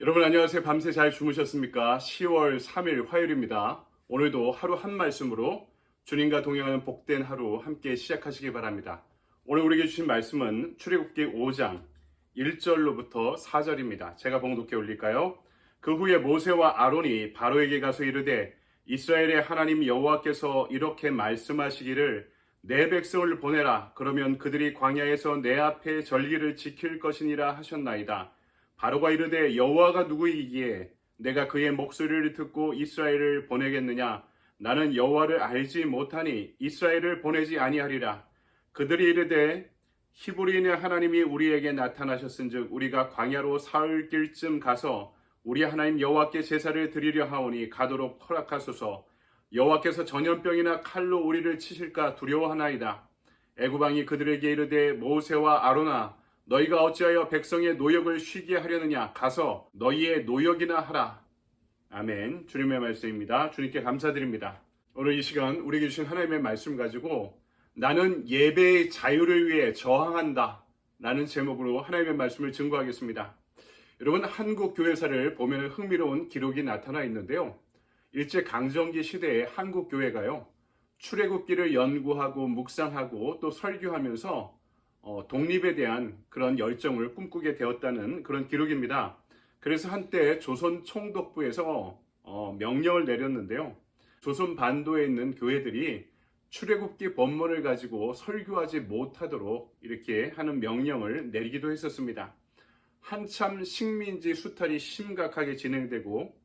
여러분 안녕하세요. 밤새 잘 주무셨습니까? 10월 3일 화요일입니다. 오늘도 하루 한 말씀으로 주님과 동행하는 복된 하루 함께 시작하시기 바랍니다. 오늘 우리에게 주신 말씀은 출애굽기 5장 1절로부터 4절입니다. 제가 봉독해 올릴까요? 그 후에 모세와 아론이 바로에게 가서 이르되 이스라엘의 하나님 여호와께서 이렇게 말씀하시기를 내 백성을 보내라. 그러면 그들이 광야에서 내 앞에 절기를 지킬 것이니라 하셨나이다. 바로가 이르되 여호와가 누구이기에 내가 그의 목소리를 듣고 이스라엘을 보내겠느냐? 나는 여호와를 알지 못하니 이스라엘을 보내지 아니하리라. 그들이 이르되 히브리인의 하나님이 우리에게 나타나셨은즉 우리가 광야로 사흘 길쯤 가서 우리 하나님 여호와께 제사를 드리려 하오니 가도록 허락하소서. 여호와께서 전염병이나 칼로 우리를 치실까 두려워하나이다. 애굽왕이 그들에게 이르되 모세와 아론아 너희가 어찌하여 백성의 노역을 쉬게 하려느냐? 가서 너희의 노역이나 하라. 아멘. 주님의 말씀입니다. 주님께 감사드립니다. 오늘 이 시간 우리에게 주신 하나님의 말씀 가지고 나는 예배의 자유를 위해 저항한다 라는 제목으로 하나님의 말씀을 증거하겠습니다. 여러분, 한국 교회사를 보면 흥미로운 기록이 나타나 있는데요. 일제강점기 시대에 한국 교회가요, 출애굽기를 연구하고 묵상하고 또 설교하면서 독립에 대한 그런 열정을 꿈꾸게 되었다는 그런 기록입니다. 그래서 한때 조선 총독부에서 명령을 내렸는데요. 조선 반도에 있는 교회들이 출애굽기 본문을 가지고 설교하지 못하도록 이렇게 하는 명령을 내리기도 했었습니다. 한참 식민지 수탈이 심각하게 진행되고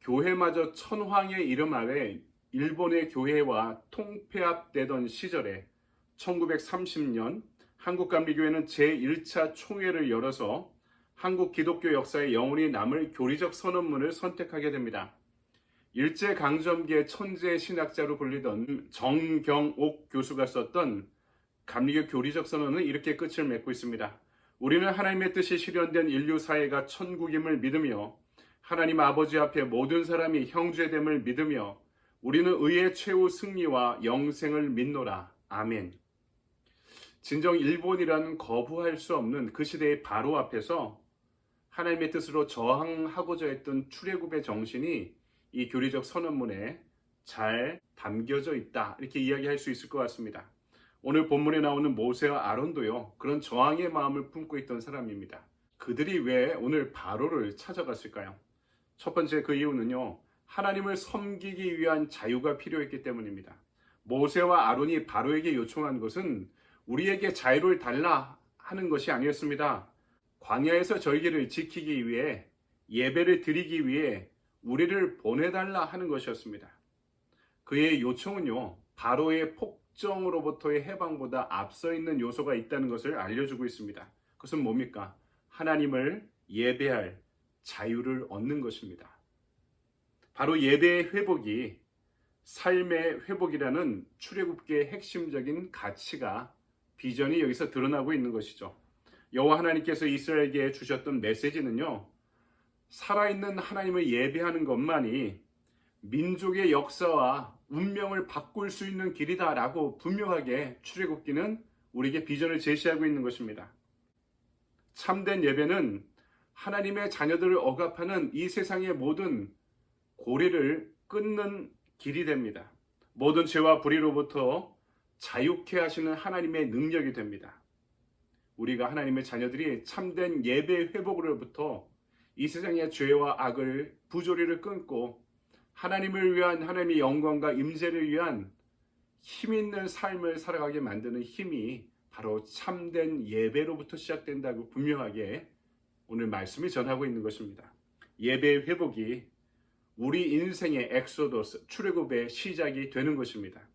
교회마저 천황의 이름 아래 일본의 교회와 통폐합되던 시절에 1930년 한국감리교회는 제1차 총회를 열어서 한국 기독교 역사에 영원히 남을 교리적 선언문을 선택하게 됩니다. 일제강점기의 천재 신학자로 불리던 정경옥 교수가 썼던 감리교 교리적 선언은 이렇게 끝을 맺고 있습니다. 우리는 하나님의 뜻이 실현된 인류 사회가 천국임을 믿으며 하나님 아버지 앞에 모든 사람이 형제됨을 믿으며 우리는 의의 최후 승리와 영생을 믿노라. 아멘. 진정 일본이라는 거부할 수 없는 그 시대의 바로 앞에서 하나님의 뜻으로 저항하고자 했던 출애굽의 정신이 이 교리적 선언문에 잘 담겨져 있다, 이렇게 이야기할 수 있을 것 같습니다. 오늘 본문에 나오는 모세와 아론도요, 그런 저항의 마음을 품고 있던 사람입니다. 그들이 왜 오늘 바로를 찾아갔을까요? 첫 번째 그 이유는요, 하나님을 섬기기 위한 자유가 필요했기 때문입니다. 모세와 아론이 바로에게 요청한 것은 우리에게 자유를 달라 하는 것이 아니었습니다. 광야에서 절기를 지키기 위해, 예배를 드리기 위해 우리를 보내달라 하는 것이었습니다. 그의 요청은요, 바로의 폭정으로부터의 해방보다 앞서 있는 요소가 있다는 것을 알려주고 있습니다. 그것은 뭡니까? 하나님을 예배할 자유를 얻는 것입니다. 바로 예배의 회복이 삶의 회복이라는 출애굽기의 핵심적인 가치가, 비전이 여기서 드러나고 있는 것이죠. 여호와 하나님께서 이스라엘에게 주셨던 메시지는요, 살아있는 하나님을 예배하는 것만이 민족의 역사와 운명을 바꿀 수 있는 길이다라고 분명하게 출애굽기는 우리에게 비전을 제시하고 있는 것입니다. 참된 예배는 하나님의 자녀들을 억압하는 이 세상의 모든 고리를 끊는 길이 됩니다. 모든 죄와 불의로부터 자유케 하시는 하나님의 능력이 됩니다. 우리가 하나님의 자녀들이 참된 예배 회복으로부터 이 세상의 죄와 악을, 부조리를 끊고 하나님을 위한, 하나님의 영광과 임재를 위한 힘 있는 삶을 살아가게 만드는 힘이 바로 참된 예배로부터 시작된다고 분명하게 오늘 말씀이 전하고 있는 것입니다. 예배의 회복이 우리 인생의 엑소더스, 출애굽의 시작이 되는 것입니다.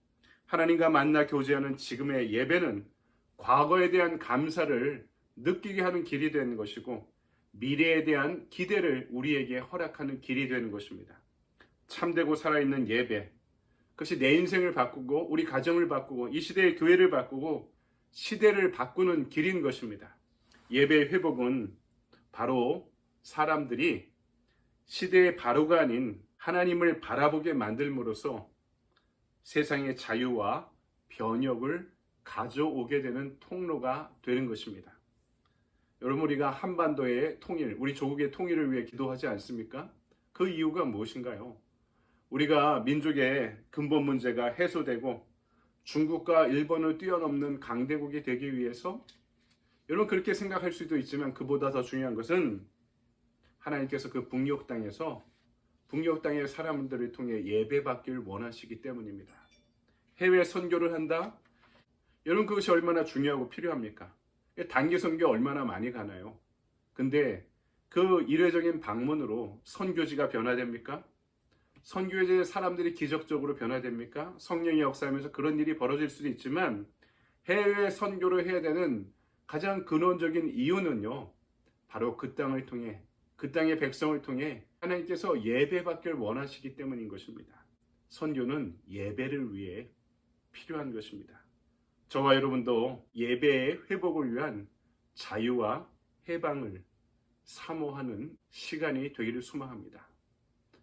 하나님과 만나 교제하는 지금의 예배는 과거에 대한 감사를 느끼게 하는 길이 되는 것이고 미래에 대한 기대를 우리에게 허락하는 길이 되는 것입니다. 참되고 살아있는 예배, 그것이 내 인생을 바꾸고 우리 가정을 바꾸고 이 시대의 교회를 바꾸고 시대를 바꾸는 길인 것입니다. 예배의 회복은 바로 사람들이 시대의 바로가 아닌 하나님을 바라보게 만들므로써 세상의 자유와 변혁을 가져오게 되는 통로가 되는 것입니다. 여러분, 우리가 한반도의 통일, 우리 조국의 통일을 위해 기도하지 않습니까? 그 이유가 무엇인가요? 우리가 민족의 근본 문제가 해소되고 중국과 일본을 뛰어넘는 강대국이 되기 위해서, 여러분 그렇게 생각할 수도 있지만 그보다 더 중요한 것은 하나님께서 그 북녘 땅의 사람들을 통해 예배받기를 원하시기 때문입니다. 해외 선교를 한다? 여러분 그것이 얼마나 중요하고 필요합니까? 단기 선교 얼마나 많이 가나요? 근데 그 이례적인 방문으로 선교지가 변화됩니까? 선교지의 사람들이 기적적으로 변화됩니까? 성령이 역사하면서 그런 일이 벌어질 수도 있지만 해외 선교를 해야 되는 가장 근원적인 이유는요, 바로 그 땅을 통해, 그 땅의 백성을 통해 하나님께서 예배받기를 원하시기 때문인 것입니다. 선교는 예배를 위해 필요한 것입니다. 저와 여러분도 예배의 회복을 위한 자유와 해방을 사모하는 시간이 되기를 소망합니다.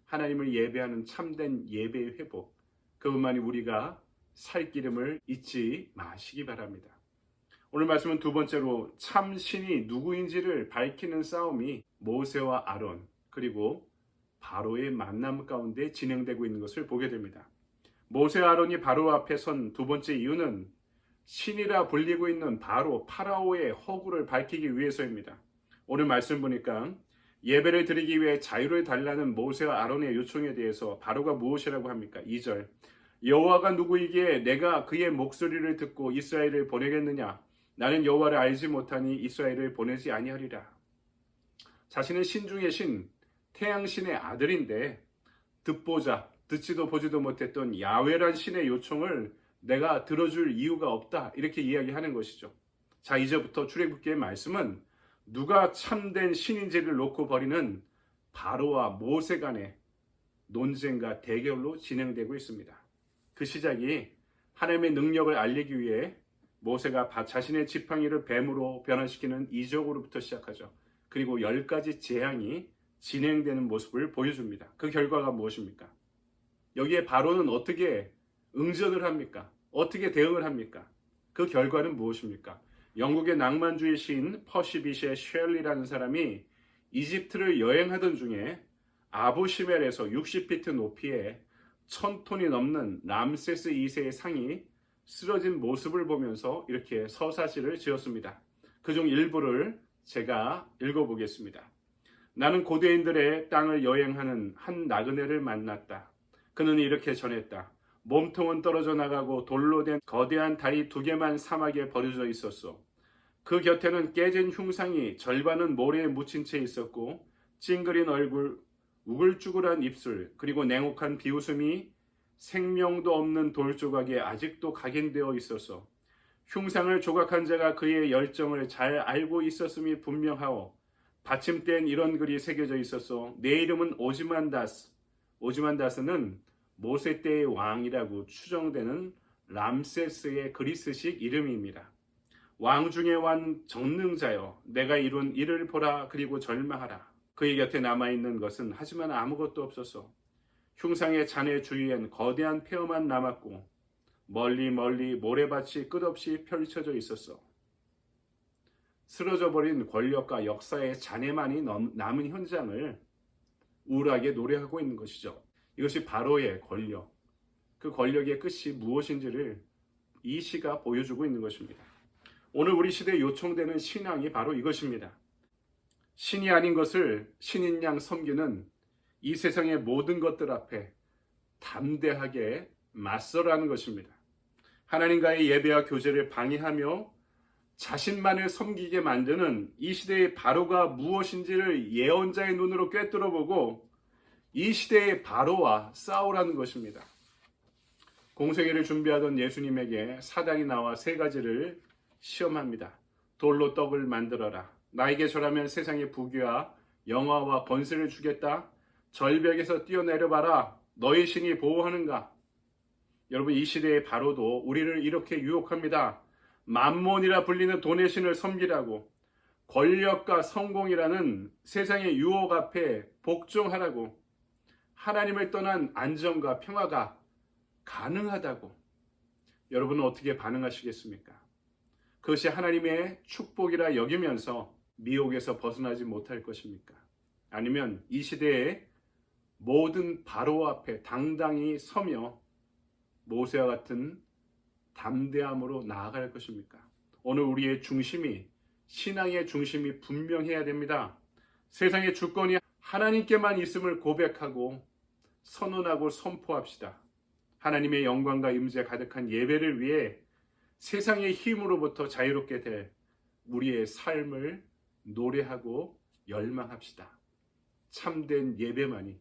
하나님을 예배하는 참된 예배의 회복, 그것만이 우리가 살 기름을 잊지 마시기 바랍니다. 오늘 말씀은 두 번째로 참 신이 누구인지를 밝히는 싸움이 모세와 아론 그리고 바로의 만남 가운데 진행되고 있는 것을 보게 됩니다. 모세와 아론이 바로 앞에 선 두 번째 이유는 신이라 불리고 있는 바로 파라오의 허구를 밝히기 위해서입니다. 오늘 말씀 보니까 예배를 드리기 위해 자유를 달라는 모세와 아론의 요청에 대해서 바로가 무엇이라고 합니까? 2절, 여호와가 누구이기에 내가 그의 목소리를 듣고 이스라엘을 보내겠느냐? 나는 여호와를 알지 못하니 이스라엘을 보내지 아니하리라. 자신은 신 중의 신, 태양신의 아들인데 듣지도 보지도 못했던 야훼란 신의 요청을 내가 들어줄 이유가 없다, 이렇게 이야기하는 것이죠. 자, 이제부터 출애굽기의 말씀은 누가 참된 신인지를 놓고 벌이는 바로와 모세 간의 논쟁과 대결로 진행되고 있습니다. 그 시작이 하나님의 능력을 알리기 위해 모세가 자신의 지팡이를 뱀으로 변화시키는 이적으로부터 시작하죠. 그리고 10가지 재앙이 진행되는 모습을 보여줍니다. 그 결과가 무엇입니까? 여기에 바로는 어떻게 응전을 합니까? 어떻게 대응을 합니까? 그 결과는 무엇입니까? 영국의 낭만주의 시인 퍼시 비시의 쉘리라는 사람이 이집트를 여행하던 중에 아부시멜에서 60피트 높이에 1000톤이 넘는 람세스 2세의 상이 쓰러진 모습을 보면서 이렇게 서사시를 지었습니다. 그중 일부를 제가 읽어보겠습니다. 나는 고대인들의 땅을 여행하는 한 나그네를 만났다. 그는 이렇게 전했다. 몸통은 떨어져 나가고 돌로 된 거대한 다리 2개만 사막에 버려져 있었어. 그 곁에는 깨진 흉상이 절반은 모래에 묻힌 채 있었고 찡그린 얼굴, 우글쭈글한 입술, 그리고 냉혹한 비웃음이 생명도 없는 돌조각에 아직도 각인되어 있었어. 흉상을 조각한 자가 그의 열정을 잘 알고 있었음이 분명하오. 받침대엔 이런 글이 새겨져 있었어. 내 이름은 오즈만다스. 오즈만다스는 모세 때의 왕이라고 추정되는 람세스의 그리스식 이름입니다. 왕 중의 왕 전능자여, 내가 이룬 일을 보라. 그리고 절망하라. 그의 곁에 남아있는 것은 하지만 아무것도 없었어. 흉상의 잔해 주위엔 거대한 폐허만 남았고 멀리 모래밭이 끝없이 펼쳐져 있었어. 쓰러져 버린 권력과 역사의 잔해만이 남은 현장을 우울하게 노래하고 있는 것이죠. 이것이 바로의 권력, 그 권력의 끝이 무엇인지를 이 시가 보여주고 있는 것입니다. 오늘 우리 시대에 요청되는 신앙이 바로 이것입니다. 신이 아닌 것을 신인 양 섬기는 이 세상의 모든 것들 앞에 담대하게 맞서라는 것입니다. 하나님과의 예배와 교제를 방해하며 자신만을 섬기게 만드는 이 시대의 바로가 무엇인지를 예언자의 눈으로 꿰뚫어보고 이 시대의 바로와 싸우라는 것입니다. 공생애를 준비하던 예수님에게 사단이 나와 3가지를 시험합니다. 돌로 떡을 만들어라. 나에게 절하면 세상의 부귀와 영화와 권세를 주겠다. 절벽에서 뛰어내려봐라. 너희 신이 보호하는가? 여러분, 이 시대의 바로도 우리를 이렇게 유혹합니다. 만몬이라 불리는 돈의 신을 섬기라고, 권력과 성공이라는 세상의 유혹 앞에 복종하라고, 하나님을 떠난 안정과 평화가 가능하다고. 여러분은 어떻게 반응하시겠습니까? 그것이 하나님의 축복이라 여기면서 미혹에서 벗어나지 못할 것입니까? 아니면 이 시대의 모든 바로 앞에 당당히 서며 모세와 같은 담대함으로 나아갈 것입니까? 오늘 우리의 중심이, 신앙의 중심이 분명해야 됩니다. 세상의 주권이 하나님께만 있음을 고백하고 선언하고 선포합시다. 하나님의 영광과 임재 가득한 예배를 위해 세상의 힘으로부터 자유롭게 될 우리의 삶을 노래하고 열망합시다. 참된 예배만이,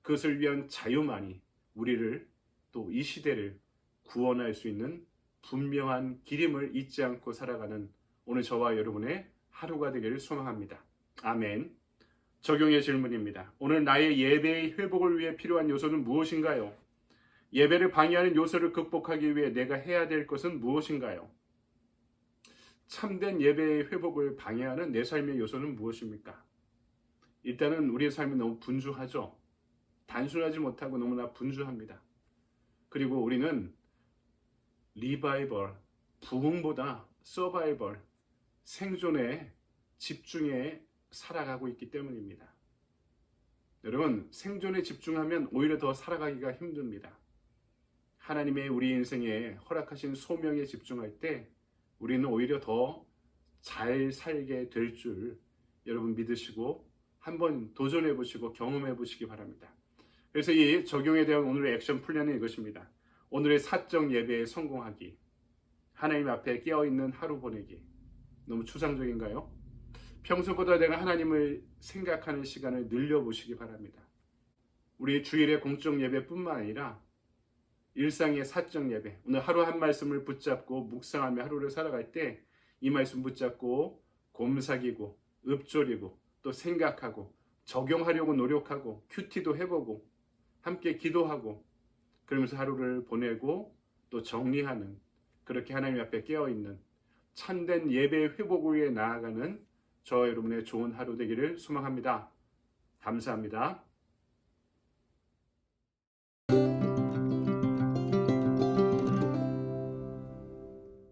그것을 위한 자유만이 우리를 또 이 시대를 구원할 수 있는 분명한 길임을 잊지 않고 살아가는 오늘 저와 여러분의 하루가 되기를 소망합니다. 아멘. 적용의 질문입니다. 오늘 나의 예배의 회복을 위해 필요한 요소는 무엇인가요? 예배를 방해하는 요소를 극복하기 위해 내가 해야 될 것은 무엇인가요? 참된 예배의 회복을 방해하는 내 삶의 요소는 무엇입니까? 일단은 우리의 삶이 너무 분주하죠. 단순하지 못하고 너무나 분주합니다. 그리고 우리는 리바이벌, 부흥보다 서바이벌, 생존에 집중해 살아가고 있기 때문입니다. 여러분, 생존에 집중하면 오히려 더 살아가기가 힘듭니다. 하나님의 우리 인생에 허락하신 소명에 집중할 때 우리는 오히려 더 잘 살게 될 줄 여러분 믿으시고 한번 도전해 보시고 경험해 보시기 바랍니다. 그래서 이 적용에 대한 오늘의 액션 플랜은 이것입니다. 오늘의 사적 예배에 성공하기, 하나님 앞에 깨어있는 하루 보내기. 너무 추상적인가요? 평소보다 내가 하나님을 생각하는 시간을 늘려보시기 바랍니다. 우리 주일의 공적 예배뿐만 아니라 일상의 사적 예배, 오늘 하루 한 말씀을 붙잡고 묵상하며 하루를 살아갈 때 이 말씀 붙잡고 곰삭이고 읊조리고 또 생각하고 적용하려고 노력하고 큐티도 해보고 함께 기도하고 그러면서 하루를 보내고 또 정리하는, 그렇게 하나님 앞에 깨어있는 참된 예배의 회복을 위해 나아가는 저와 여러분의 좋은 하루 되기를 소망합니다. 감사합니다.